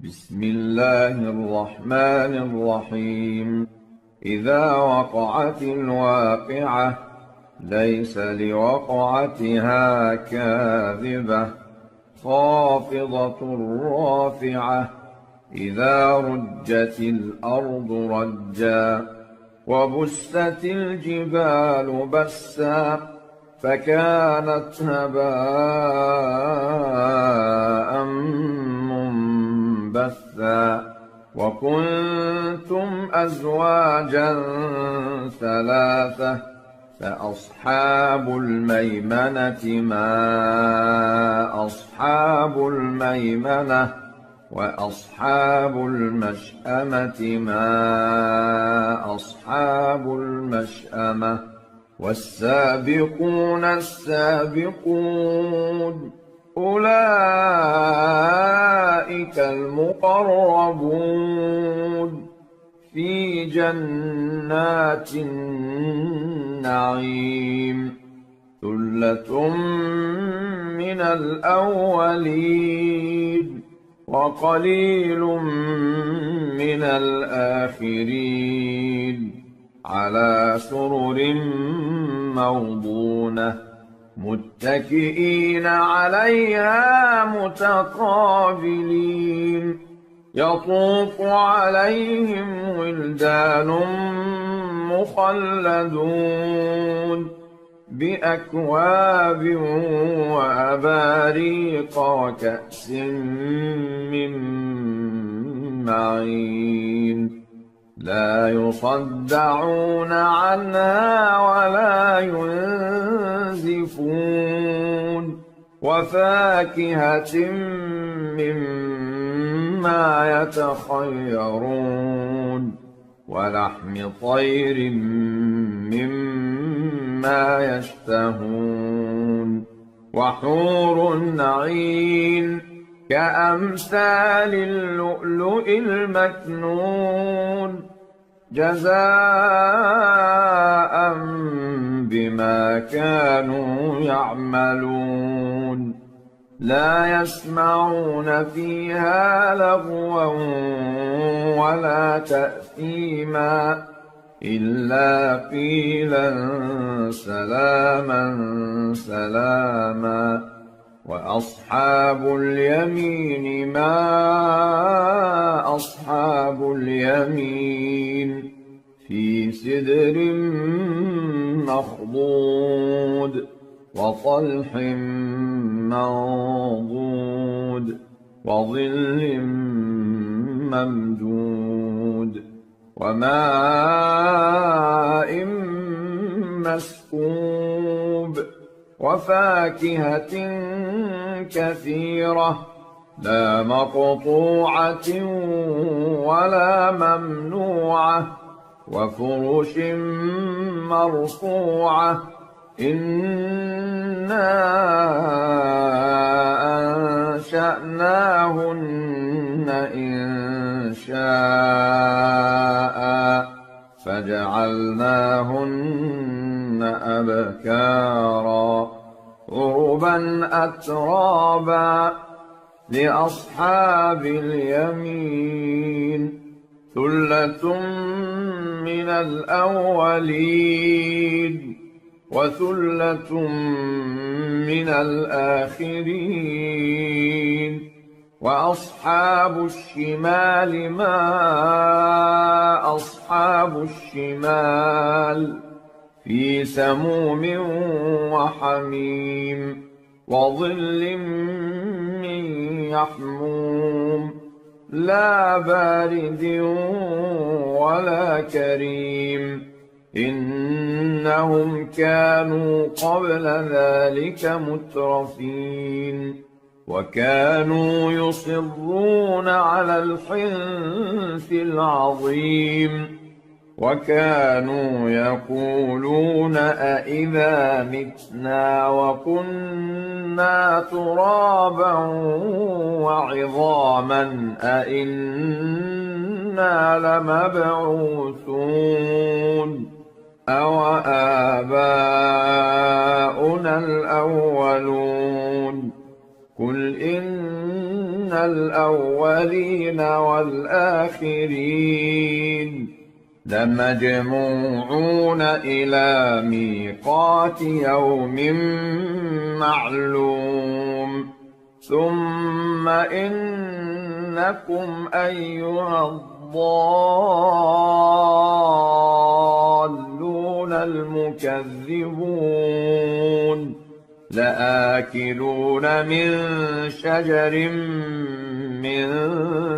بسم الله الرحمن الرحيم. إذا وقعت الواقعة ليس لوقعتها كاذبة خافضة رافعة إذا رجت الأرض رجا وبست الجبال بسا فكانت هباء منبثا وكنتم أزواجا ثلاثة فأصحاب الميمنة ما أصحاب الميمنة وأصحاب المشأمة ما أصحاب المشأمة والسابقون السابقون أولئك المقربون في جنات النعيم ثلة من الأولين وقليل من الآخرين على سرر موضونة متكئين عليها متقابلين يطوف عليهم ولدان مخلدون بأكواب وأباريق وكأس من معين لا يصدعون عنها ولا ينزفون وفاكهة مما يتخيرون ولحم طير مما يشتهون وحور عين كأمثال اللؤلؤ المكنون جزاء بما كانوا يعملون لا يسمعون فيها لغوا ولا تأثيما إلا قيلا سلاما سلاما وأصحاب اليمين ما أصحاب اليمين في سدر مخضود وطلح منضود وظل ممدود وماء مسكوب وفاكهة كثيرة لا مقطوعة ولا ممنوعة وفرش مرفوعة إنا أنشأناهن إنشاء فجعلناهن أبكارا عربا أترابا لأصحاب اليمين ثلة من الأولين وثلة من الآخرين وأصحاب الشمال ما أصحاب الشمال في سموم وحميم وظل من يحموم لا بارد ولا كريم إنهم كانوا قبل ذلك مترفين وكانوا يصرون على الحنث العظيم وكانوا يقولون أإذا متنا وكنا ترابا وعظاما أإنا لمبعوثون أوآباؤنا الأولون قل إن الأولين والآخرين لمجموعون إلى ميقات يوم معلوم ثم إنكم أيها الضالون المكذبون لآكلون من شجر من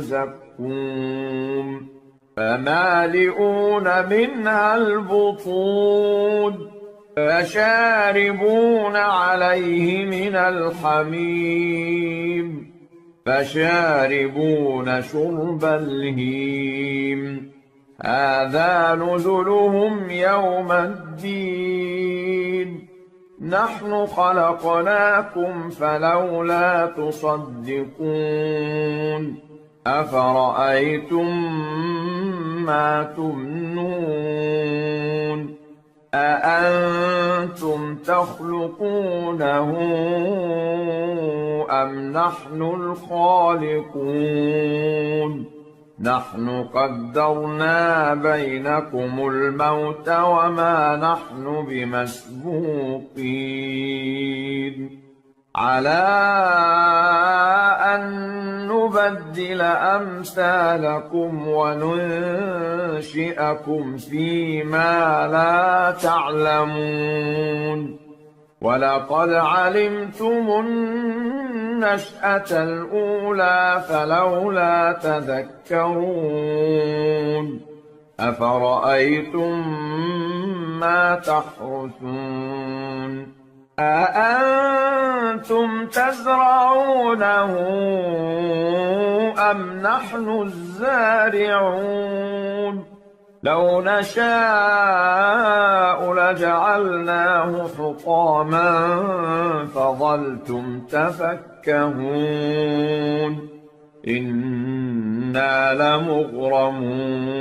زقوم فمالئون منها البطون فشاربون عليه من الحميم فشاربون شرب الهيم هذا نزلهم يوم الدين نحن خلقناكم فلولا تصدقون أفرأيتم ما تمنون أأنتم تخلقونه أم نحن الخالقون نحن قدرنا بينكم الموت وما نحن بمسبوقين على أن نبدل أمثالكم وننشئكم فيما لا تعلمون ولقد علمتم النشأة الأولى فلولا تذكرون أفرأيتم ما تحرثون أأنتم تزرعونه أم نحن الزارعون لو نشاء لجعلناه حطاما فظلتم تفكهون إنا لمغرمون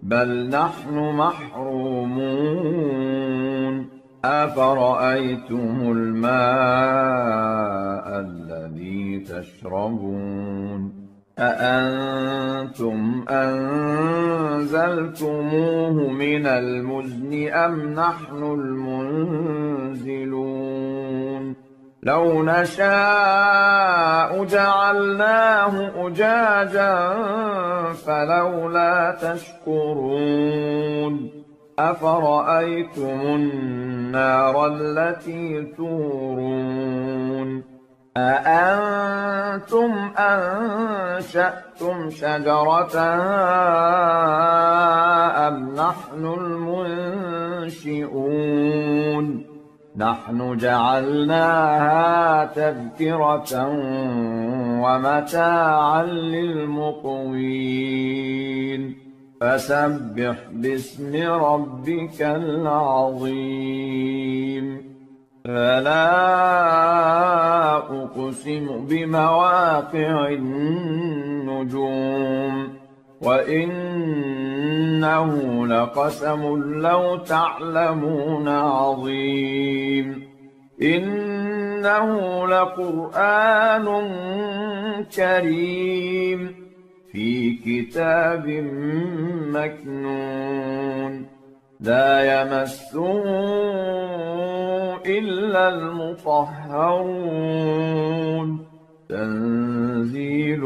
بل نحن محرومون أفرأيتم الماء الذي تشربون أأنتم أنزلتموه من المزن أم نحن المنزلون لو نشاء جعلناه أجاجا فلولا تشكرون أفرأيتم النار التي تورون أأنتم أنشأتم شجرتها أم نحن المنشئون نحن جعلناها تذكرة ومتاعا للمقوين فسبح باسم ربك العظيم فلا أقسم بمواقع النجوم وإنه لقسم لو تعلمون عظيم إنه لقرآن كريم في كتاب مكنون لا يمسه إلا المطهرون تنزيل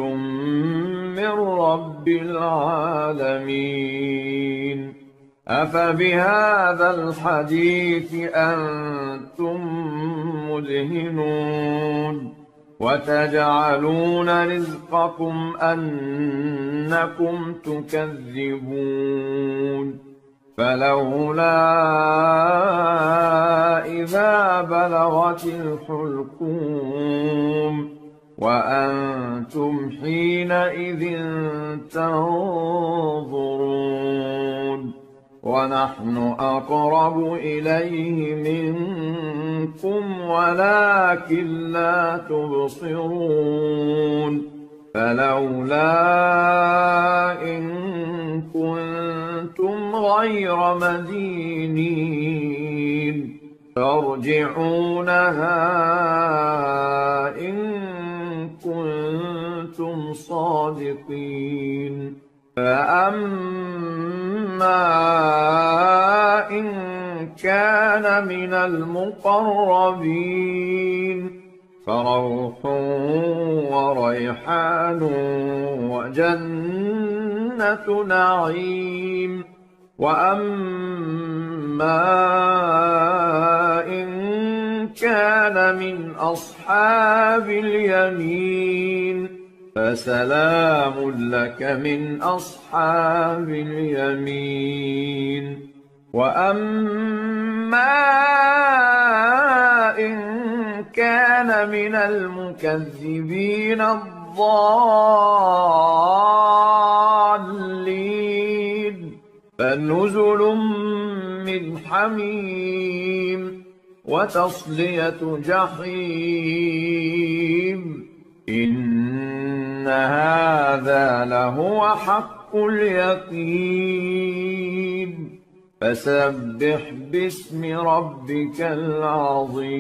من رب العالمين أفبهذا الحديث أنتم مدهنون وتجعلون رزقكم أنكم تكذبون فلولا إذا بلغت الحلقوم وأنتم حينئذ تنظرون ونحن أقرب إليه منكم ولكن لا تبصرون فلولا إن كنتم غير مدينين ترجعونها إن كنتم صادقين فأما إن كان من المقربين فروح وريحان وجنة نعيم وأما إن كان من أصحاب اليمين فسلام لك من أصحاب اليمين وأما إن كان من المكذبين الضالين فنزل من حميم وتصلية جحيم إن هذا لهو حق اليقين فسبح باسم ربك العظيم